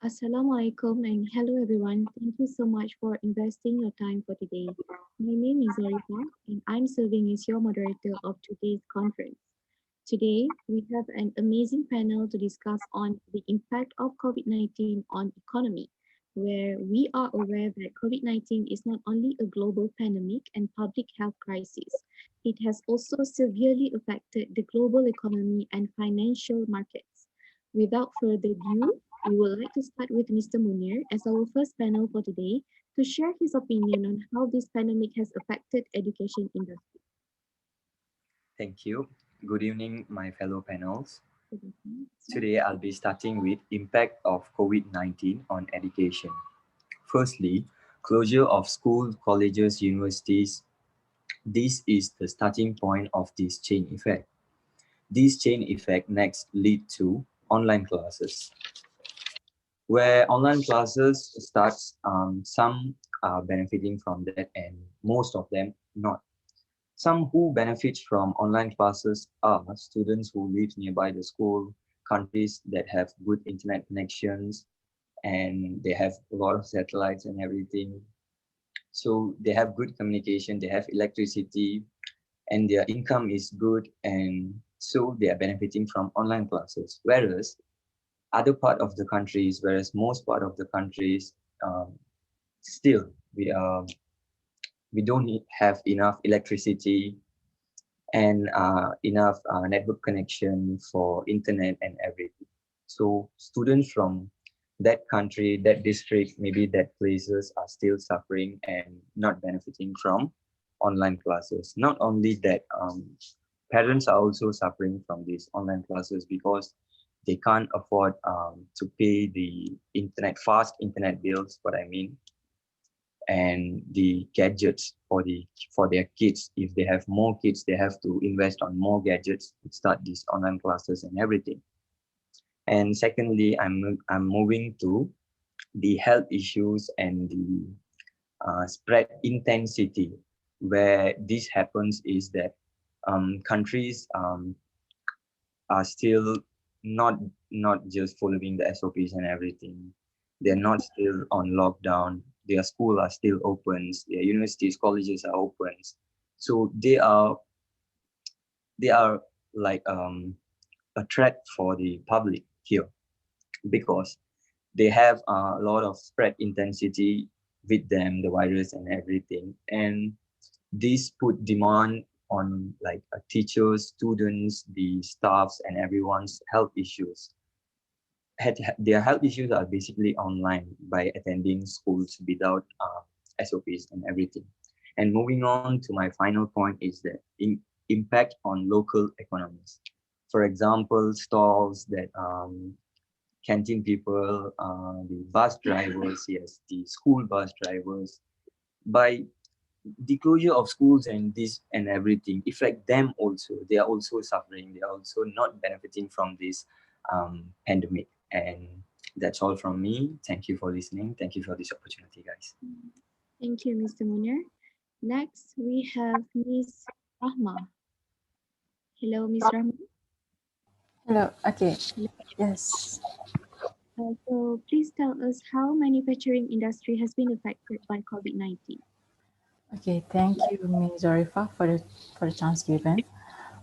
Assalamualaikum and hello everyone. Thank you so much for investing your time for today. My name is Zarifa and I'm serving as your moderator of today's conference. Today, we have an amazing panel to discuss on the impact of COVID-19 on economy, where we are aware that COVID-19 is not only a global pandemic and public health crisis, it has also severely affected the global economy and financial markets. Without further ado, we would like to start with Mr. Munir as our first panel for today to share his opinion on how this pandemic has affected education industry. Thank you. Good evening, my fellow panels. Mhm. Today, I'll be starting with impact of COVID-19 on education. Firstly, closure of schools, colleges, universities. This is the starting point of this chain effect. This chain effect next lead to online classes, where online classes starts. Some are benefiting from that, and most of them not. Some who benefit from online classes are students who live nearby the school, countries that have good internet connections, and they have a lot of satellites and everything. So they have good communication, they have electricity, and their income is good, and so they are benefiting from online classes. Whereas other part of the countries, whereas most part of the countries, um, still we don't have enough electricity and enough network connection for internet and everything. So students from that country, that district, maybe that places are still suffering and not benefiting from online classes. Not only that, parents are also suffering from these online classes because they can't afford to pay the internet, fast internet bills, what I mean, and the gadgets for their kids. If they have more kids, they have to invest on more gadgets to start these online classes and everything. And secondly, I'm moving to the health issues and the spread intensity. Where this happens is that countries are still not not just following the SOPs and everything. They're not still on lockdown. Their school are still open. Their universities, colleges are open. So they are like a threat for the public here because they have a lot of spread intensity with them, the virus and everything, and this put demand on like teachers, students, the staffs, and everyone's health issues. Their health issues are basically online by attending schools without SOPs and everything. And moving on to my final point is the impact on local economies. For example, stalls that canteen people, the bus drivers, yes, the school bus drivers. By the closure of schools and this and everything affect them also. They are also suffering. They are also not benefiting from this pandemic. And that's all from me. Thank you for listening. Thank you for this opportunity, guys. Thank you, Mr. Munir. Next, we have Ms. Rahma. Hello, Ms. Rahma. Hello. Okay. Yes. So please tell us how manufacturing industry has been affected by COVID-19. Okay. Thank you, Ms. Zarifa, for the chance given.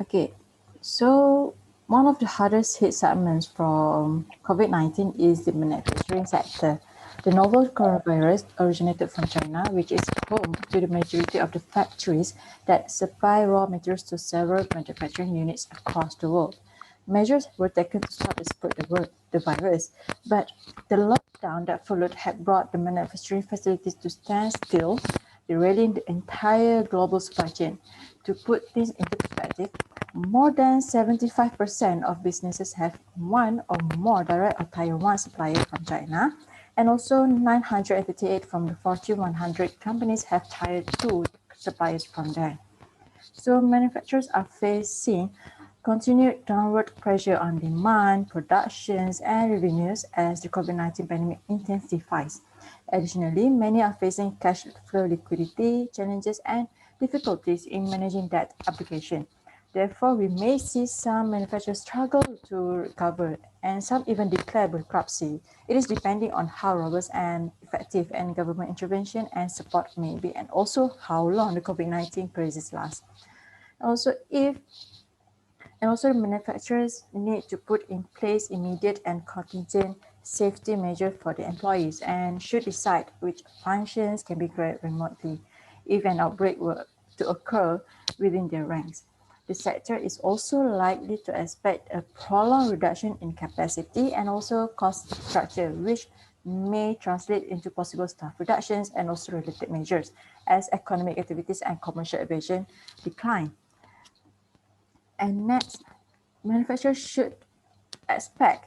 Okay. So one of the hardest hit segments from COVID-19 is the manufacturing sector. The novel coronavirus originated from China, which is home to the majority of the factories that supply raw materials to several manufacturing units across the world. Measures were taken to stop the spread of the virus, but the lockdown that followed had brought the manufacturing facilities to stand still, derailing the entire global supply chain. To put this into perspective, more than 75% of businesses have one or more direct or tier 1 suppliers from China, and also 958 from the Fortune 100 companies have tier 2 suppliers from there. So manufacturers are facing continued downward pressure on demand, productions, and revenues as the COVID-19 pandemic intensifies. Additionally, many are facing cash flow liquidity challenges and difficulties in managing debt application. Therefore, we may see some manufacturers struggle to recover and some even declare bankruptcy. It is depending on how robust and effective and government intervention and support may be, and also how long the COVID-19 crisis lasts. Also, if and also the manufacturers need to put in place immediate and contingent safety measures for the employees and should decide which functions can be created remotely if an outbreak were to occur within their ranks. The sector is also likely to expect a prolonged reduction in capacity and also cost structure, which may translate into possible staff reductions and also related measures as economic activities and commercial aviation decline. And next, manufacturers should expect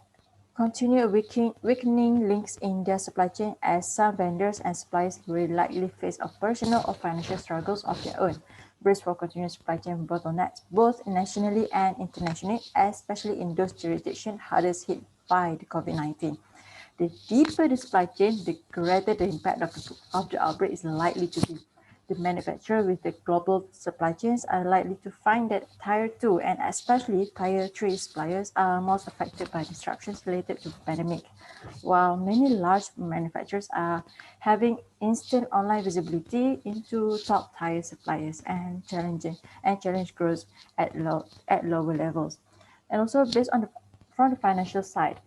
continued weakening links in their supply chain as some vendors and suppliers will likely face operational or financial struggles of their own. Brace for continued supply chain bottlenecks, both nationally and internationally, especially in those jurisdictions hardest hit by the COVID-19. The deeper the supply chain, the greater the impact of the outbreak is likely to be. The manufacturers with the global supply chains are likely to find that Tier 2 and especially Tier 3 suppliers are most affected by disruptions related to the pandemic, while many large manufacturers are having instant online visibility into top-tier suppliers and challenge growth at lower levels. And also based on from the financial side,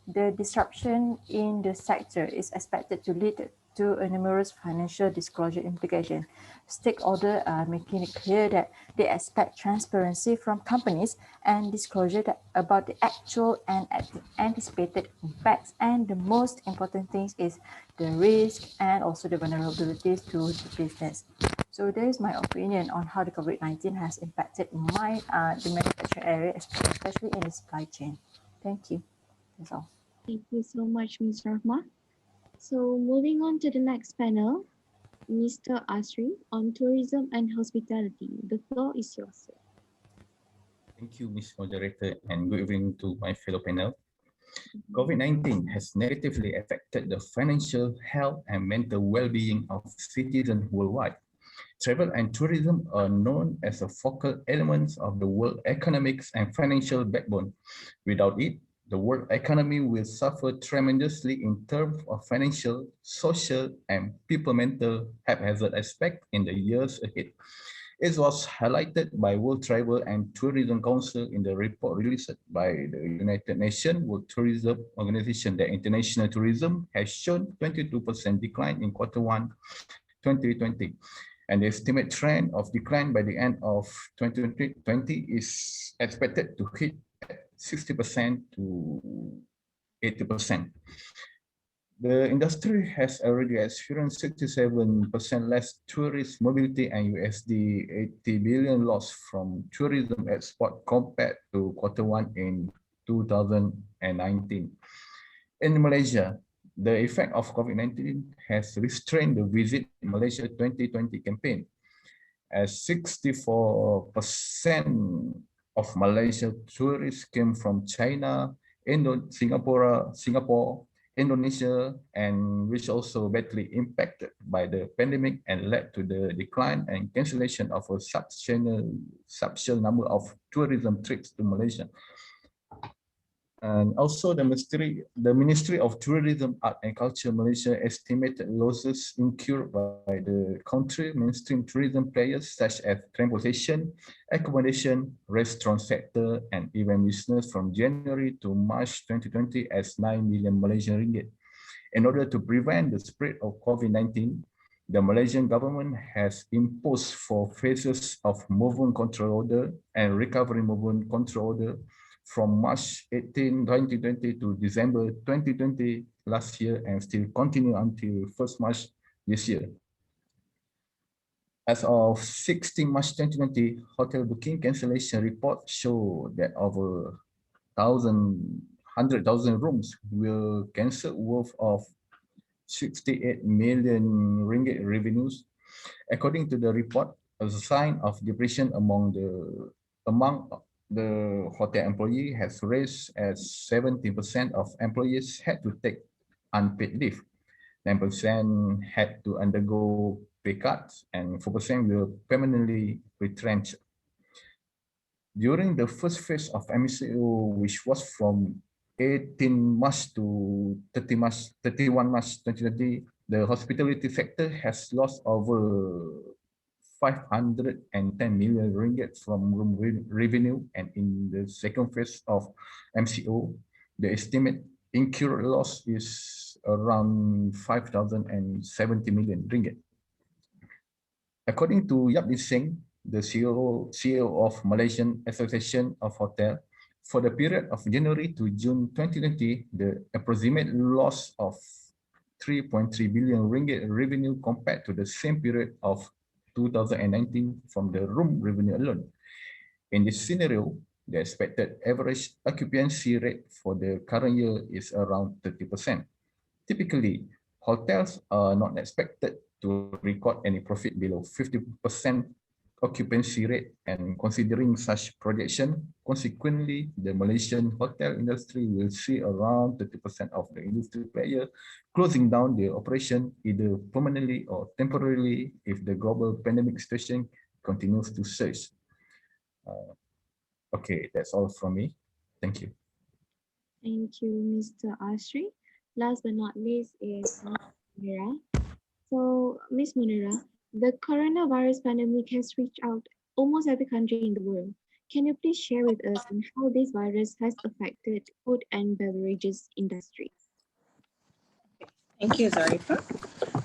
the disruption in the sector is expected to lead to a numerous financial disclosure implications. Stakeholders are making it clear that they expect transparency from companies and disclosure about the actual and anticipated impacts. And the most important thing is the risk and also the vulnerabilities to the business. So that is my opinion on how the COVID-19 has impacted the manufacturing area, especially in the supply chain. Thank you. That's all. Thank you so much, Ms. Rahma. So moving on to the next panel, Mr. Asri on tourism and hospitality. The floor is yours, sir. Thank you, Ms. Moderator, and good evening to my fellow panel. COVID-19 has negatively affected the financial, health, and mental well-being of citizens worldwide. Travel and tourism are known as the focal elements of the world economics and financial backbone. Without it, the world economy will suffer tremendously in terms of financial, social, and people mental haphazard aspect in the years ahead. It was highlighted by World Travel and Tourism Council in the report released by the United Nations World Tourism Organization that international tourism has shown 22% decline in Q1 2020. And the estimated trend of decline by the end of 2020 is expected to hit 60% to 80%. The industry has already experienced 67% less tourist mobility and USD 80 billion loss from tourism export compared to Q1 in 2019. In Malaysia, the effect of COVID-19 has restrained the Visit Malaysia 2020 campaign, as 64% of Malaysia tourists came from China, Singapore, Indonesia, and which also badly impacted by the pandemic and led to the decline and cancellation of a substantial number of tourism trips to Malaysia. And also the Ministry of Tourism, Art and Culture Malaysia estimated losses incurred by the country mainstream tourism players such as transportation, accommodation, restaurant sector, and event business from January to March 2020 as 9 million Malaysian ringgit. In order to prevent the spread of COVID-19, the Malaysian government has imposed 4 phases of movement control order and recovery movement control order from March 18, 2020 to December 2020 last year and still continue until 1st March this year. As of 16 March 2020, hotel booking cancellation reports show that over 100,000 rooms will cancel worth of 68 million ringgit revenues. According to the report, a sign of depression among the hotel employee has raised as 70% of employees had to take unpaid leave. 9% had to undergo pay cuts and 4% will permanently retrenched. During the first phase of MCO, which was from 18 March to 31 March 2020, the hospitality sector has lost over 510 million ringgit from room revenue. And in the second phase of MCO, the estimate incurred loss is around 5,070 million ringgit. According to Yap Singh, the CEO of Malaysian Association of Hotel, for the period of January to June 2020, the approximate loss of 3.3 billion ringgit revenue compared to the same period of 2019 from the room revenue alone. In this scenario, the expected average occupancy rate for the current year is around 30%. Typically, hotels are not expected to record any profit below 50% occupancy rate, and considering such projection, consequently, the Malaysian hotel industry will see around 30% of the industry player closing down their operation either permanently or temporarily if the global pandemic situation continues to surge. Okay, that's all from me. Thank you. Thank you, Mr. Ashri. Last but not least is Ms. Munira. So, Ms. Munira, the coronavirus pandemic has reached out almost every country in the world. Can you please share with us on how this virus has affected food and beverages industry? Thank you, Zarifa.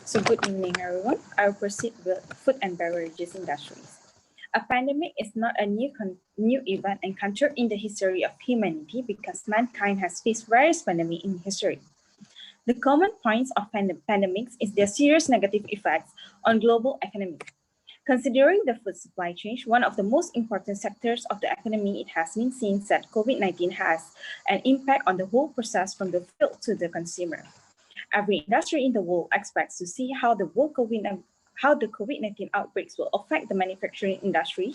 So good evening, everyone. I will proceed with food and beverages industries. A pandemic is not a new event encountered in the history of humanity because mankind has faced various pandemics in history. The common points of pandemics is their serious negative effects on global economy. Considering the food supply chain, one of the most important sectors of the economy, it has been seen that COVID-19 has an impact on the whole process from the field to the consumer. Every industry in the world expects to see how the COVID-19 outbreaks will affect the manufacturing industry,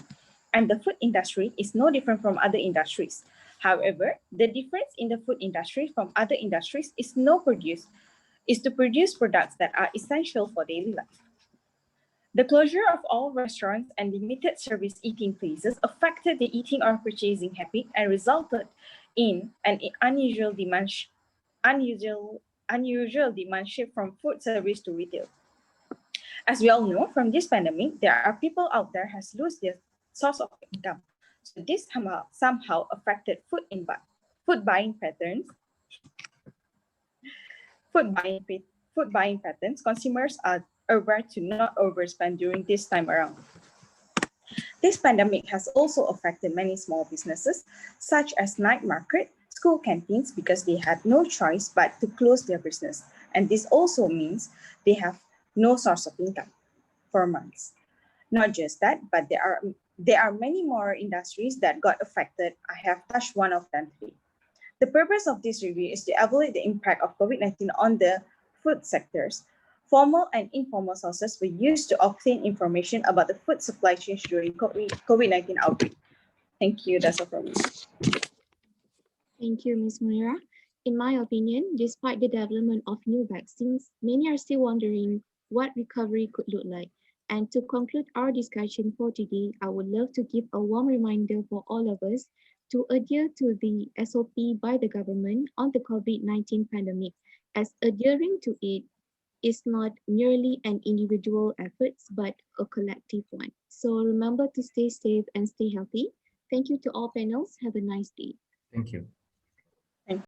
and the food industry is no different from other industries. However, the difference in the food industry from other industries is to produce products that are essential for daily life. The closure of all restaurants and limited service eating places affected the eating or purchasing habit and resulted in an unusual demand shift from food service to retail. As we all know, from this pandemic, there are people out there has lost their source of income. So this somehow affected food buying patterns. Food buying patterns. Consumers are aware to not overspend during this time around. This pandemic has also affected many small businesses, such as night market, school canteens, because they had no choice but to close their business. And this also means they have no source of income for months. Not just that, but there are many more industries that got affected. I have touched one of them today. The purpose of this review is to evaluate the impact of COVID-19 on the food sectors. Formal and informal sources were used to obtain information about the food supply chain during COVID-19 outbreak. Thank you. That's all from me. Thank you, Ms. Munira. In my opinion, despite the development of new vaccines, many are still wondering what recovery could look like. And to conclude our discussion for today, I would love to give a warm reminder for all of us to adhere to the SOP by the government on the COVID-19 pandemic, as adhering to it is not merely an individual effort, but a collective one. So remember to stay safe and stay healthy. Thank you to all panels. Have a nice day. Thank you.